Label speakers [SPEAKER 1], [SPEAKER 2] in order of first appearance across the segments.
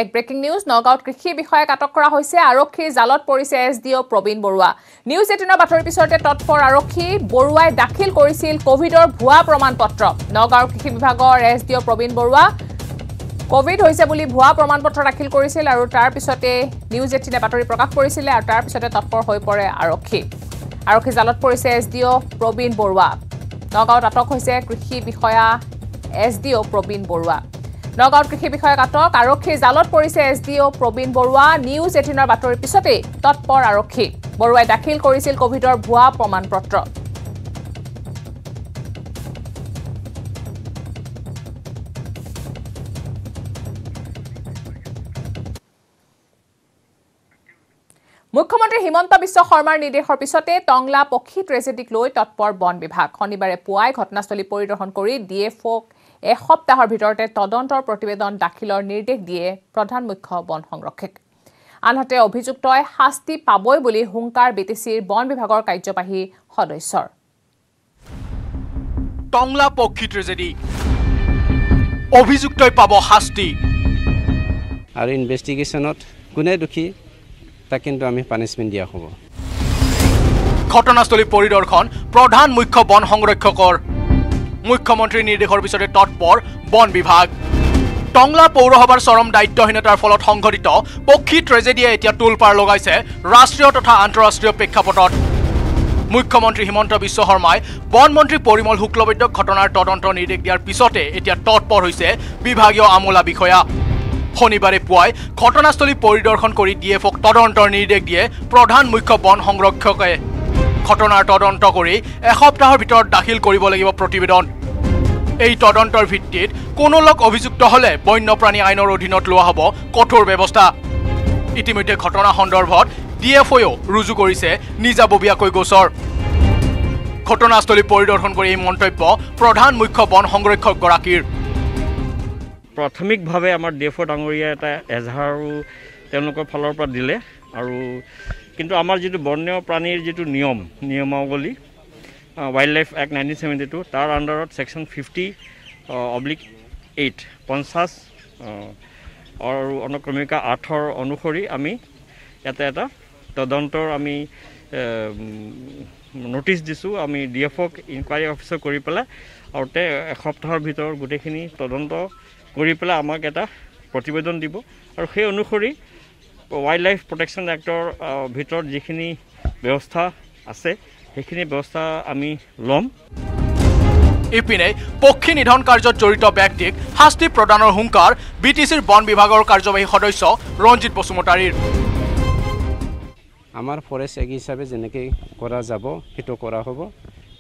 [SPEAKER 1] এক breaking news নগাঁৱত কৃষি বিষয়াক আটক কৰা হৈছে আৰক্ষীৰ জালত পৰিছে এছডিও প্ৰবীণ বৰুৱা নিউজ 18ৰ বাতৰিৰ পিছতে তৎপৰ আৰক্ষী বৰুৱাই দাখিল কৰিছিল কোভিডৰ ভুৱা প্ৰমাণপত্ৰ নগাঁৱৰ কৃষি বিভাগৰ এছডিও প্ৰবীণ বৰুৱা কোভিড হৈছে বুলি ভুৱা প্ৰমাণপত্ৰ দাখিল কৰিছিল আৰু তাৰ পিছতে নিউজ 18 বাতৰি প্ৰকাশ কৰিছিল আৰু তাৰ পিছতে তৎপৰ হৈ পৰে আৰক্ষী জালত পৰিছে এছডিও প্ৰবীণ বৰুৱা নগাঁৱত আটক হৈছে কৃষি বিষয়া এছডিও প্ৰবীণ বৰুৱা নগাঁৱত কৃষি বিষয়াক আটক আৰক্ষীৰ জালত পৰিছে এছডিও প্ৰবীণ বৰুৱা নিউজ 18ৰ বাতৰিৰ পিছতে তৎপৰ আৰক্ষী বৰুৱাই দাখিল কৰিছিল কোভিডৰ ভুৱা প্ৰমাণপত্ৰ মুখ্যমন্ত্ৰী হিমন্ত বিশ্ব শৰ্মাৰ নিৰ্দেশৰ পিছতে টংলা পক্ষী ট্ৰেজেডিক লৈ তৎপৰ বন বিভাগ শনিবাৰে পুৱাই ঘটনাস্থলী পৰিদৰ্শন কৰি ডিএফঅক এসপ্তাহৰ ভিতৰতে তদন্তৰ প্ৰতিবেদন দাখিলৰ নিৰ্দেশ দিয়ে প্ৰধান মুখ্য বন সংৰক্ষক আনহাতে অভিযুক্তই শাস্তি পাবই বুলি হুংকাৰ বিটিচিৰ বন বিভাগৰ কাৰ্যবাহী সদস্যৰ
[SPEAKER 2] টংলা পক্ষী ট্ৰেজেডি অভিযুক্তই পাব শাস্তি
[SPEAKER 3] আৰু ইনভেষ্টিগেশ্যনত কোনে দুখী তা কিন্তু আমি পানিশমেন্ট দিয়া হ'ব
[SPEAKER 2] ঘটনাস্থলী পৰিদৰ্শন প্ৰধান মুখ্য বন সংৰক্ষকৰ মুখ্যমন্ত্ৰীৰ নিৰ্দেশৰ পিছতে তৎপৰ বন বিভাগ টংলা পৌৰসভাৰ চৰম দায়িত্বহীনতাৰ ফলত সংঘটিত পক্ষী ট্ৰেজেডিয়ে এতিয়া টুলপাৰ লগাইছে ৰাষ্ট্ৰীয় তথা আন্তঃৰাষ্ট্ৰীয় প্ৰেক্ষাপটত মুখ্যমন্ত্ৰী হিমন্ত বিশ্ব শৰ্মাই বন মন্ত্ৰী পৰিমল শুক্লবৈদ্যক ঘটনাৰ তদন্ত নিৰ্দেশ দিয়াৰ পিছতে এতিয়া তৎপৰ হৈছে বিভাগীয় আমোলা বিষয়া শনিবাৰে পুৱাই ঘটনাস্থলী পৰিদৰ্শন কৰি ডিএফঅক তদন্তৰ নিৰ্দেশ দিয়ে প্ৰধান মুখ্য বন সংৰক্ষকে ঘটনাৰ তদন্ত কৰি এসপ্তাহৰ ভিতৰত দাখিল কৰিব লাগিব প্ৰতিবেদন এই তদন্তৰ ভিত্তিত কোনো লোক অভিযুক্ত হলে বন্যপ্ৰাণী আইনৰ অধীনত লোৱা হ'ব কঠোৰ ব্যৱস্থা ইতিমধ্যে ঘটনা সন্দৰ্ভত ডিএফঅও ৰুজু কৰিছে নিজাববীয়াকৈ গোচৰ ঘটনাস্থলী পৰিদৰ্শন কৰি এই মন্তব্য প্ৰধান মুখ্য বন সংৰক্ষক গৰাকীৰ
[SPEAKER 4] প্ৰাথমিকভাৱে আমাৰ ডিএফঅ ডাঙৰীয়া এটা এজাহাৰো তেওঁলোকৰ ফালৰ পৰা দিলে আৰু কিন্তু আমাৰ যেটো বন্য প্ৰাণীৰ যেটো নিয়মাৱলী ওয়াইল্ড লাইফ এক্ট 1972 তাৰ আন্ডাৰত সেকশন 50/8 50 আৰু অনুক্ৰমিকা 8 অনুসৰি আমি এটা তদন্তৰ আমি নোটিছ দিছো আমি ডিএফঅক ইনকুৱাৰী অফিচাৰ কৰি পেলাই আৰু তে এসপ্তাহৰ ভিতৰত গোটেইখিনি তদন্ত কৰি পেলাই আমাক এটা প্ৰতিবেদন দিব আৰু সেই অনুসৰি ওয়াইল্ড লাইফ প্ৰটেকশ্যন এক্টৰ ভিতৰত যিখিনি ব্যৱস্থা আছে সেইখিনি ব্যৱস্থা আমি লম
[SPEAKER 2] ইপিনে পক্ষী নিধন কাৰ্যত জড়িত ব্যক্তিক শাস্তি প্ৰদানৰ হুংকাৰ বিটিচিৰ বন বিভাগৰ কাৰ্যবাহী সদস্য ৰঞ্জিত বসুমতাৰীৰ
[SPEAKER 3] আমাৰ ফৰেষ্ট এগ হিচাপে যেনেকে কৰা যাব হেতু কৰা হ'ব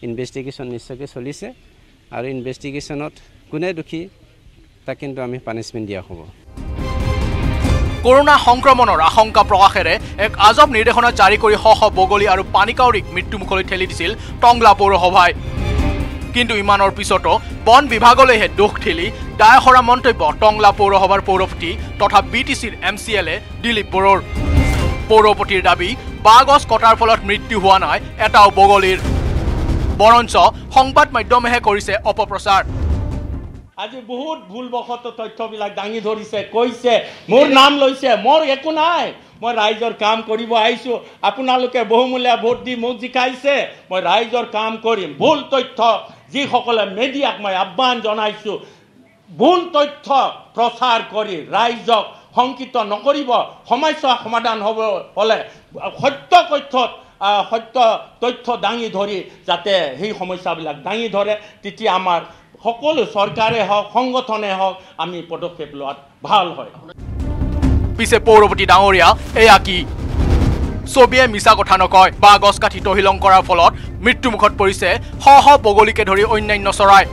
[SPEAKER 3] ইনভেষ্টিগেশ্যন নিশ্চয়কৈ চলিছে আৰু ইনভেষ্টিগেশ্যনত কোনে দুখী তা কিন্তু আমি পানিশমেন্ট দিয়া হ'ব
[SPEAKER 2] কৰোনা সংক্ৰমণৰ আশংকা প্ৰকাশেৰে এক আজব নিৰ্দেশনা জাৰি কৰি শ বগলী আৰু পানীকাউৰীক মৃত্যুমুখলৈ ঠেলি দিছিল টংলা পৌৰসভাই কিন্তু ইমানৰ পিছতো বন বিভাগলৈহে দোষ ঠেলি দায়হৰা মন্তব্য টংলা পৌৰসভাৰ পৌৰপতি তথা বিটিচিৰ এমচিএলএ দিলীপ বড়োৰ পৌৰপতিৰ দাবী বাগছ কটাৰ ফলত মৃত্যু হোৱা নাই এটাও বগলীৰ বৰঞ্চ সংবাদ মাধ্যমেহে কৰিছে অপপ্ৰচাৰ
[SPEAKER 5] আজি বহুত ভুলবশত তথ্যবিলাক দাঙি ধৰিছে কৈছে মোৰ নাম লৈছে মোৰ একো নাই মই ৰাইজৰ কাম কৰিব আহিছো আপোনালোকে বহুমূলীয়া ভোট দি মোক জিকাইছে মই ৰাইজৰ কাম কৰিম ভুল তথ্য যিসকলে মিডিয়াক মই আহ্বান জনাইছো ভুল তথ্য প্ৰচাৰ কৰি ৰাইজক সংকিত নকৰিব সমস্যা সমাধান হ'ব হলে সত্য তথ্য দাঙি ধৰি যাতে সেই সমস্যাবিলাক দাঙি ধৰে তেতিয়া আমাৰ সকলো চৰকাৰে হওক সংগঠনে হওক আমি পদক্ষেপ লোৱাত ভাল হয়
[SPEAKER 2] পিছে পৌৰপতি ডাঙৰীয়া এয়া কি ছবিয়ে মিছা কথা নকয় বা গছ কাঠি তহিলং কৰাৰ ফলত মৃত্যুমুখত পৰিছে শ বগলীকে ধৰি অন্যান্য চৰাই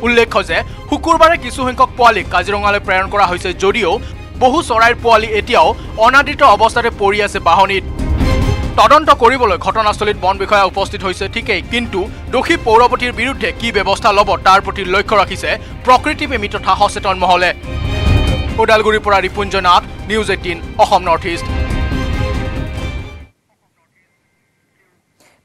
[SPEAKER 2] উল্লেখ্য যে শুকুৰবাৰে কিছুসংখ্যক পোৱালীক কাজিৰঙালৈ প্ৰেৰণ কৰা হৈছে যদিও বহু চৰাইৰ পোৱালী এতিয়াও অনাদৃত অৱস্থাতে পৰি আছে বাহনীত তদন্ত কৰিবলৈ ঘটনাস্থলীত বন বিষয়া উপস্থিত হৈছে ঠিকেই কিন্তু দোষী পৌৰপতিৰ বিৰুদ্ধে কি ব্যৱস্থা ল'ব তাৰ প্ৰতি লক্ষ্য ৰাখিছে প্ৰকৃতিপ্ৰেমী তথা সচেতন মহলে ওদালগুৰিৰ পৰা Ripunj Nath news 18 Assam north east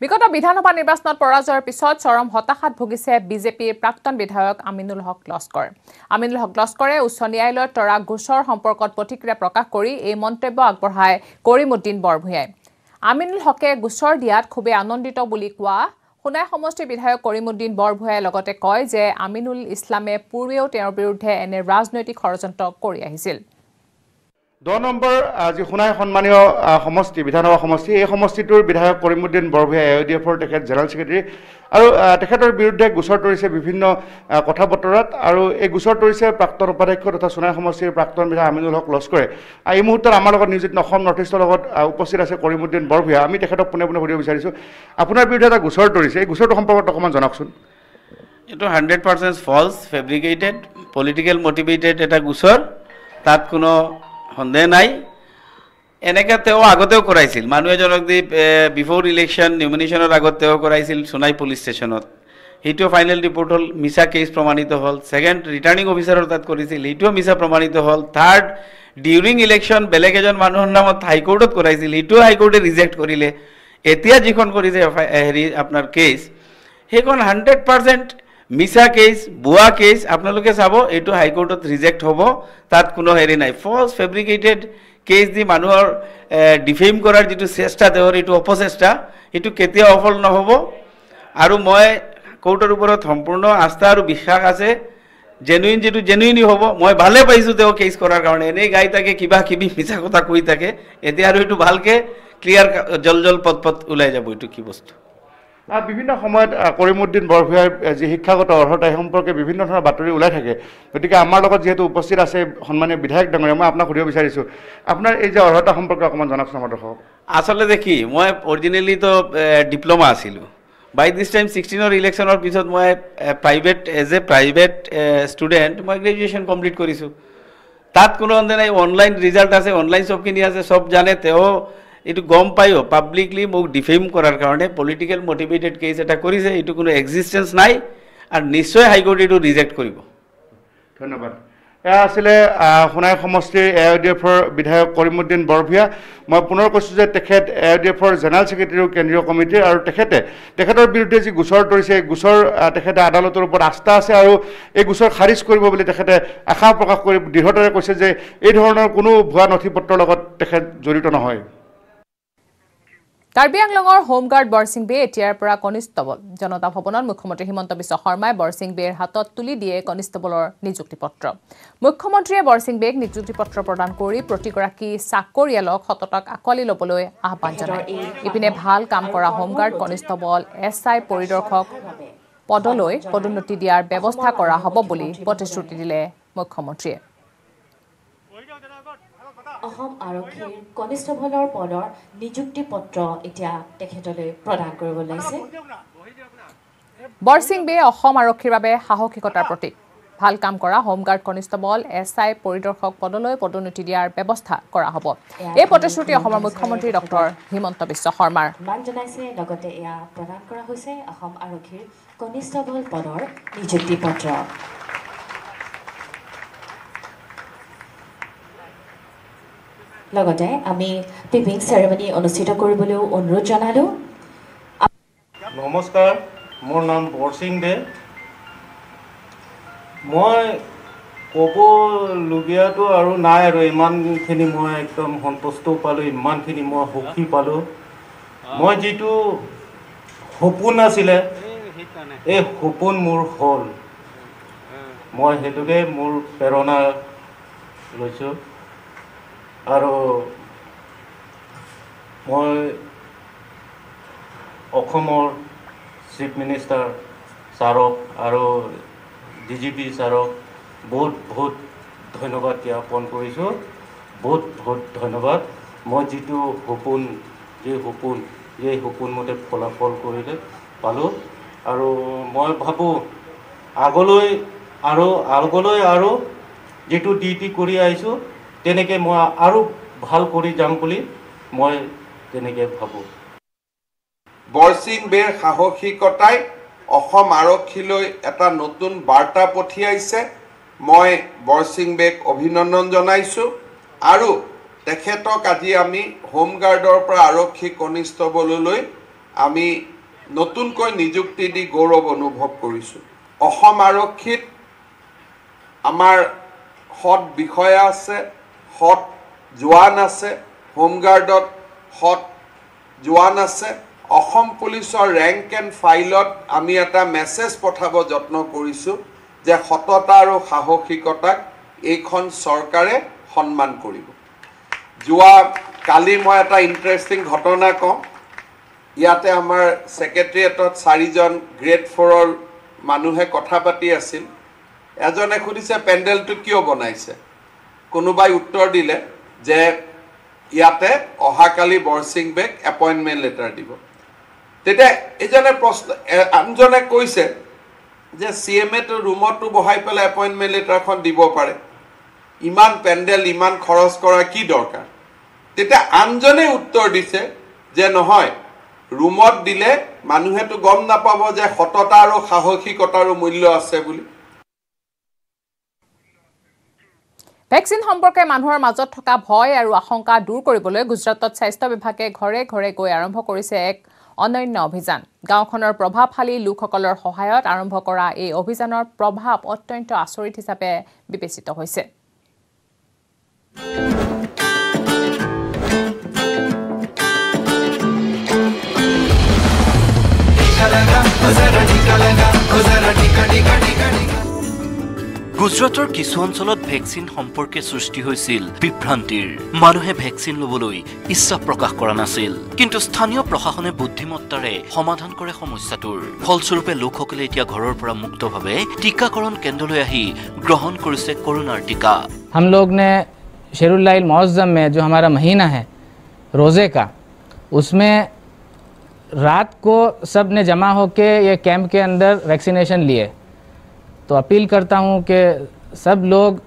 [SPEAKER 1] বিগত বিধানসভা নিৰ্বাচনত পৰাজয়ৰ পিছত চৰম হতাশাত ভুগিছে বিজেপিৰ প্ৰাক্তন বিধায়ক আমিনুল হক লস্কৰ। আমিনুল হক লস্কৰে উচ্চ ন্যায়ালয়ৰ তৰা গোচৰ সম্পৰ্কত প্ৰতিক্ৰিয়া প্ৰকাশ কৰি এই মন্তব্য আগবঢ়ায় কৰিমউদ্দিন বৰভূঞাই। আমিনুল হকে গোচৰ দিয়াত খুবেই আনন্দিত বুলি কোৱা সোণাই সমষ্টিৰ বিধায়ক কৰিমউদ্দিন বৰভূঞাই লগতে কয় যে আমিনুল ইছলামে পূৰ্বেও তেওঁৰ বিৰুদ্ধে এনে ৰাজনৈতিক ষড়যন্ত্ৰ কৰি আহিছিল।
[SPEAKER 6] 10 নম্বৰ আজি সোণাই সন্মানীয় সমষ্টি বিধানসভা সমষ্টি এই সমষ্টিটোৰ বিধায়ক কৰিমউদ্দিন বৰভূঞা AIDFৰ তেখেত জেনেৰেল ছেক্ৰেটাৰী আৰু তেখেতৰ বিৰুদ্ধে গোচৰ তৰিছে বিভিন্ন কথা বতৰাত আৰু এই গোচৰ তৰিছে প্ৰাক্তন উপাধ্যক্ষ তথা সোণাই সমষ্টিৰ প্ৰাক্তন বিধায়ক আমিনুল হক লস্কৰে। এই মুহূৰ্তত আমাৰ লগত নিউজ 18 অসম নৰ্থ ইষ্টৰ লগত উপস্থিত আছে কৰিমউদ্দিন বৰভূঞা। আমি তেখেতক পোনে পোনে সুধিব বিচাৰিছোঁ আপোনাৰ বিৰুদ্ধে এটা গোচৰ তৰিছে এই গোচৰটো সম্পৰ্কত অকণমান জনাওকচোন।
[SPEAKER 7] এইটো 100% ফলছ ফেব্ৰিকেটেড পলিটিকেল মটিভেটেড এটা গোচৰ, তাত কোনো সন্দেহ নাই। এনেকৈ তেওঁ আগতেও কৰাইছিল, মানুহ এজনক দি বিফ'ৰ ইলেকশ্যন নমিনেশ্যনৰ আগত তেওঁ কৰাইছিল সোণাই পুলিচ ষ্টেচনত। সেইটোও ফাইনেল ৰিপৰ্ট হ'ল, মিছা কেছ প্ৰমাণিত হ'ল। ছেকেণ্ড ৰিটাৰ্ণিং অফিচাৰৰ তাত কৰিছিল, সেইটোও মিছা প্ৰমাণিত হ'ল। থাৰ্ড ডিউৰিং ইলেকশ্যন বেলেগ এজন মানুহৰ নামত হাইকোৰ্টত কৰাইছিল, সেইটোও হাইকোৰ্টে ৰিজেক্ট কৰিলে। এতিয়া যিখন কৰিছে আপোনাৰ কেছ সেইখন 100% মিছা কেছ, ভুৱা কেছ। আপোনালোকে চাব এইটো হাইকোৰ্টত ৰিজেক্ট হ'ব, তাত কোনো নাই। ফলছ ফেব্ৰিকেটেড কেছ দি মানুহৰ ডিফেম কৰাৰ যিটো চেষ্টা তেওঁৰ এইটো অপচেষ্টা, এইটো কেতিয়াও সফল নহ'ব। আৰু মই কোৰ্টৰ ওপৰত সম্পূৰ্ণ আস্থা আৰু বিশ্বাস আছে, যিটো জেনুইনি হ'ব। মই ভালে পাইছোঁ তেওঁ কেছ কৰাৰ কাৰণে, এনেই গাই থাকে কিবা কিবি মিছা কথা কৈ থাকে। এতিয়া আৰু এইটো ভালকৈ ক্লিয়াৰ জল পথ ওলাই যাব এইটো কি বস্তু।
[SPEAKER 6] বিভিন্ন সময়ত কৰিমউদ্দিন বৰভূঞাৰ যি শিক্ষাগত অৰ্হতা এই সম্পৰ্কে বিভিন্ন ধৰণৰ বাতৰি ওলাই থাকে। গতিকে আমাৰ লগত যিহেতু উপস্থিত আছে সন্মানীয় বিধায়ক ডাঙৰীয়া, মই আপোনাক সুধিব বিচাৰিছোঁ আপোনাৰ এই যে অৰ্হতা সম্পৰ্কে অকণমান জনাওকচোন আমাৰ দৰ্শকক।
[SPEAKER 7] আচলতে কি, মই অৰিজিনেলিতো ডিপ্ল'মা আছিলোঁ। বাই দিছ টাইম 16ৰ ইলেকশ্যনৰ পিছত মই এজ এ প্ৰাইভেট ষ্টুডেণ্ট মই গ্ৰেজুৱেশ্যন কমপ্লিট কৰিছোঁ। তাত কোনো সন্দেহ নাই, অনলাইন ৰিজাল্ট আছে, অনলাইন চবখিনি আছে, চব জানে। তেওঁ এইটো গম পায়ো পাব্লিকলি মোক ডিফেম কৰাৰ কাৰণে পলিটিকেল মটিভেটেড কেছ এটা কৰিছে। এইটো কোনো এক্সিষ্টেঞ্চ নাই আৰু নিশ্চয় হাইকোৰ্টে এইটো ৰিজেক্ট কৰিব।
[SPEAKER 6] ধন্যবাদ। এয়া আছিলে সোণাই সমষ্টিৰ AIDFৰ বিধায়ক কৰিমউদ্দিন বৰভূঞা। মই পুনৰ কৈছোঁ যে তেখেত AIDFৰ জেনেৰেল ছেক্ৰেটাৰী কেন্দ্ৰীয় কমিটিৰ, আৰু তেখেতৰ বিৰুদ্ধে যি গোচৰ তৰিছে এই গোচৰ তেখেতে আদালতৰ ওপৰত আস্থা আছে আৰু এই গোচৰ খাৰিজ কৰিব বুলি তেখেতে আশা প্ৰকাশ কৰি দৃঢ়তাৰে কৈছে যে এই ধৰণৰ কোনো ভুৱা নথি পত্ৰৰ লগত তেখেত জড়িত নহয়।
[SPEAKER 1] কাৰ্বি আংলঙৰ হোমগাৰ্ড বৰসিং বে এতিয়াৰ পৰা কনিষ্টবল। জনতা ভৱনত মুখ্যমন্ত্ৰী হিমন্ত বিশ্ব শৰ্মাই বৰসিং বেৰ হাতত তুলি দিয়ে কনিষ্টবলৰ নিযুক্তি পত্ৰ। মুখ্যমন্ত্ৰীয়ে বৰসিং বেক নিযুক্তি পত্ৰ প্ৰদান কৰি প্ৰতিগৰাকী চাকৰিয়ালক সততাক আঁকোৱালি ল'বলৈ আহ্বান জনায়। ইপিনে ভাল কাম কৰা হোমগাৰ্ড কনিষ্টবল SI পৰিদৰ্শক পদলৈ পদোন্নতি দিয়াৰ ব্যৱস্থা কৰা হ'ব বুলি প্ৰতিশ্ৰুতি দিলে মুখ্যমন্ত্ৰীয়ে।
[SPEAKER 8] অসম আৰক্ষীৰ কনিষ্টবলৰ পদৰ নিযুক্তি পত্ৰ এতিয়া তেখেতলৈ প্ৰদান কৰিব লাগিছে।
[SPEAKER 1] বৰসিং বে অসম আৰক্ষীৰ বাবে সাহসিকতাৰ প্ৰতীক। ভাল কাম কৰা হোমগাৰ্ড কনিষ্টবল SI পৰিদৰ্শক পদলৈ পদোন্নতি দিয়াৰ ব্যৱস্থা কৰা হ'ব। এই প্ৰতিশ্ৰুতি অসমৰ মুখ্যমন্ত্ৰী ডক্টৰ হিমন্ত বিশ্ব শৰ্মাৰ।
[SPEAKER 8] মান জনাইছে, লগতে এয়া প্ৰদান কৰা হৈছে অসম আৰক্ষীৰ কনিষ্টবল পদৰ নিযুক্তি পত্ৰ। লগতে আমি পিপিং চেৰেমনি অনুষ্ঠিত কৰিবলৈও অনুৰোধ জনালোঁ।
[SPEAKER 5] নমস্কাৰ, মোৰ নাম বৰসিং বে। মই ক'বলগীয়াটো আৰু নাই, আৰু ইমানখিনি মই একদম সন্তুষ্ট পালোঁ, ইমানখিনি মই সুখী পালোঁ। মই যিটো সপোন আছিলে এই সপোন মোৰ হ'ল, মই সেইটোকে মোৰ প্ৰেৰণা লৈছোঁ। আৰু মই অসমৰ চিফ মিনিষ্টাৰ ছাৰক আৰু DGP ছাৰক বহুত ধন্যবাদ জ্ঞাপন কৰিছোঁ। বহুত ধন্যবাদ। মই যিটো সপোন এই সপোন মতে ফলাফল কৰিলে পালোঁ। আৰু মই ভাবোঁ আগলৈ আৰু যিটো ডিউটি কৰি আহিছোঁ তেনেকৈ মই আৰু ভাল কৰি যাম বুলি মই তেনেকৈ ভাবোঁ।
[SPEAKER 9] বৰসিং বেৰ সাহসিকতাই অসম আৰক্ষীলৈ এটা নতুন বাৰ্তা পঠিয়াইছে। মই বৰসিং বেক অভিনন্দন জনাইছোঁ আৰু তেখেতক আজি আমি হোমগাৰ্ডৰ পৰা আৰক্ষী কনিষ্টবললৈ আমি নতুনকৈ নিযুক্তি দি গৌৰৱ অনুভৱ কৰিছোঁ অসম আৰক্ষীত আমাৰ হট বিষয়া আছে হট জোৱান আছে হোমগাৰ্ডত হট জোৱান আছে অসম পুলিচৰ ৰেংক এণ্ড ফাইলত আমি এটা মেছেজ পঠাব যত্ন কৰিছোঁ যে সততা আৰু সাহসিকতাক এইখন চৰকাৰে সন্মান কৰিব যোৱা কালি মই এটা ইণ্টাৰেষ্টিং ঘটনা কম ইয়াতে আমাৰ ছেক্ৰেটাৰিয়েটত 4জন গ্ৰেড 4ৰ মানুহে কথা পাতি আছিল এজনে সুধিছে পেণ্ডেলটো কিয় বনাইছে কোনোবাই উত্তৰ দিলে যে ইয়াতে অহাকালি বৰসিং বেগ এপইণ্টমেণ্ট লেটাৰ দিব তেতিয়া এজনে প্ৰশ্ন আনজনে কৈছে যে CMA তো ৰুমতো বহাই পেলাই এপইণ্টমেণ্ট লেটাৰখন দিব পাৰে ইমান পেণ্ডেল ইমান খৰচ কৰা কি দৰকাৰ তেতিয়া আনজনে উত্তৰ দিছে যে নহয় ৰুমত দিলে মানুহেতো গম নাপাব যে সততা আৰু সাহসিকতাৰ মূল্য আছে বুলি
[SPEAKER 1] ভেকচিন সম্পৰ্কে মানুহৰ মাজত থকা ভয় আৰু আশংকা দূৰ কৰিবলৈ গুজৰাটত স্বাস্থ্য বিভাগে ঘৰে ঘৰে গৈ আৰম্ভ কৰিছে এক অনন্য অভিযান গাঁওখনৰ প্ৰভাৱশালী লোকসকলৰ সহায়ত আৰম্ভ কৰা এই অভিযানৰ প্ৰভাৱ অত্যন্ত আচৰিত হিচাপে বিবেচিত হৈছে
[SPEAKER 10] গুজৰাটৰ কিছু অঞ্চলত ভেকচিন সম্পৰ্কে সৃষ্টি হৈছিল বিভ্ৰান্তিৰ মানুহে ভেকচিন লবলৈ ইচ্ছা প্ৰকাশ কৰা নাছিল কিন্তু স্থানীয় প্ৰশাসনে বুদ্ধিমত্তাৰে সমাধান কৰে সমস্যাটোৰ ফলস্বৰূপে লোকসকলে এতিয়া ঘৰৰ পৰা মুক্তভাৱে টিকাকৰণ কেন্দ্ৰলৈ আহি গ্ৰহণ কৰিছে কৰোনাৰ টিকা
[SPEAKER 11] हम लोग ने शेरुल्लाइल मौज़म में जो हमारा महीना है रोज़े का उसमें रात को सब ने जमा होके ये कैंप के अंदर वैक्सीनेशन लिए तो अपील करता हूँ कि सब लोग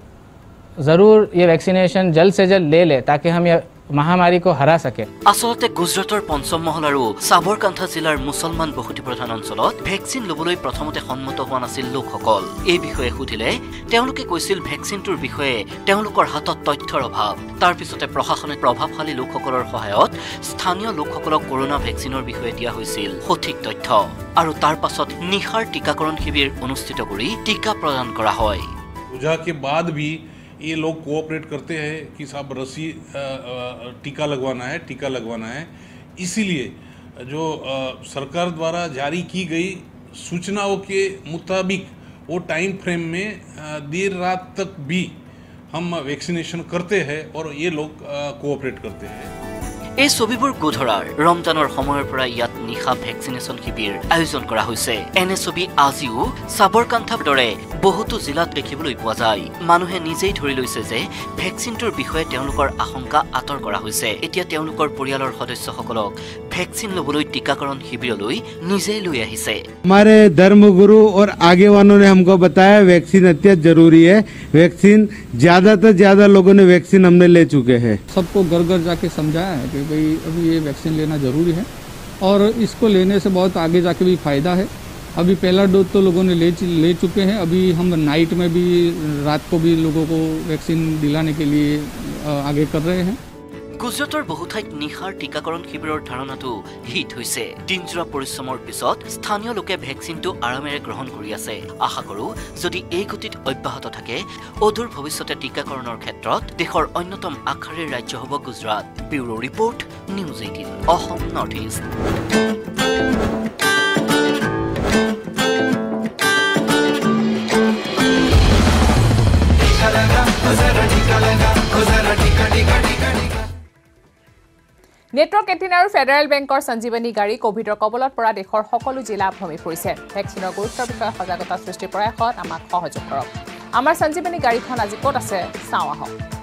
[SPEAKER 11] ज़रूर ये वैक्सीनेशन जल्द से जल्द ले ले ताकि हम ये महामारी को हरा सके
[SPEAKER 10] আসলতে গুজৰাটৰ পঞ্চম মহল আৰু সাবৰকান্থা জিলাৰ মুছলমান বসতি প্ৰধান অঞ্চলত ভেকচিন লবলৈ প্ৰথমতে সন্মত হোৱা নাছিল লোকসকল এই বিষয়ে সুধিলে তেওঁলোকে কৈছিল ভেকচিনটোৰ বিষয়ে তেওঁলোকৰ হাতত তথ্যৰ অভাৱ তাৰ পিছতে প্ৰশাসনে প্ৰভাৱশালী লোকসকলৰ সহায়ত স্থানীয় লোকসকলক কৰোনা ভেকচিনৰ বিষয়ে দিয়া হৈছিল সঠিক তথ্য আৰু তাৰ পাছত নিশাৰ টিকাকৰণ শিবিৰ অনুষ্ঠিত কৰি টিকা প্ৰদান কৰা হয়
[SPEAKER 12] पूजा के बाद भी ये लोग कोऑपरेट करते हैं कि साहब रस्सी टीका लगवाना है इसीलिए जो सरकार द्वारा जारी की गई सूचनाओं के मुताबिक वो टाइम फ्रेम में देर रात तक भी हम वैक्सीनेशन करते हैं और ये लोग कोऑपरेट करते हैं
[SPEAKER 10] এই ছবিবোৰ গোধৰাৰ ৰমজানৰ সময়ৰ পৰা ইয়াত নিশা ভেকচিনেশ্যন শিবিৰ আয়োজন কৰা হৈছে এনে ছবি আজিও সাবৰকান্থাৰ দৰে বহুতো জিলাত দেখিবলৈ পোৱা যায় মানুহে নিজেই ধৰি লৈছে যে ভেকচিনটোৰ বিষয়ে তেওঁলোকৰ আশংকা আঁতৰ কৰা হৈছে এতিয়া তেওঁলোকৰ পৰিয়ালৰ সদস্যসকলক ভেকচিন লবলৈ টিকাকৰণ শিবিৰলৈ নিজেই লৈ আহিছে
[SPEAKER 13] हमारे धर्मगुरु और आगे वालों ने हमको बताया वैक्सीन अत्यंत जरूरी है वैक्सीन ज्यादा से ज्यादा लोगों ने वैक्सीन हमने ले चुके हैं
[SPEAKER 14] सबको घर घर जाके समझाया है कि भाई अभी ये वैक्सीन लेना ज़रूरी है और इसको लेने से बहुत आगे जाके भी फ़ायदा है अभी पहला डोज तो लोगों ने ले चुके हैं अभी हम नाइट में भी रात को भी लोगों को वैक्सीन दिलाने के लिए आगे कर रहे हैं
[SPEAKER 10] গুজৰাটৰ বহু ঠাইত নিশাৰ টিকাকৰণ শিবিৰৰ ধাৰণাটো হিট হৈছে দিনজোৰা পৰিশ্ৰমৰ পিছত স্থানীয় লোকে ভেকচিনটো আৰামেৰে গ্ৰহণ কৰি আছে আশা কৰোঁ যদি এই গতিত অব্যাহত থাকে অদূৰ ভৱিষ্যতে টিকাকৰণৰ ক্ষেত্ৰত দেশৰ অন্যতম আগশাৰীৰ ৰাজ্য হ'ব Gujarat bureau report news 18 Assam north east
[SPEAKER 1] network 18 আৰু ফেডাৰেল বেংকৰ সঞ্জীৱনী গাড়ী কোভিডৰ কবলত পৰা দেশৰ সকলো জিলা ভ্ৰমি ফুৰিছে ভেকচিনৰ গুৰুত্বৰ বিষয়ে সজাগতা সৃষ্টি প্ৰয়াসত আমাক সহযোগ কৰক আমাৰ সঞ্জীৱনী গাড়ীখন আজি ক'ত আছে চাওঁ আহক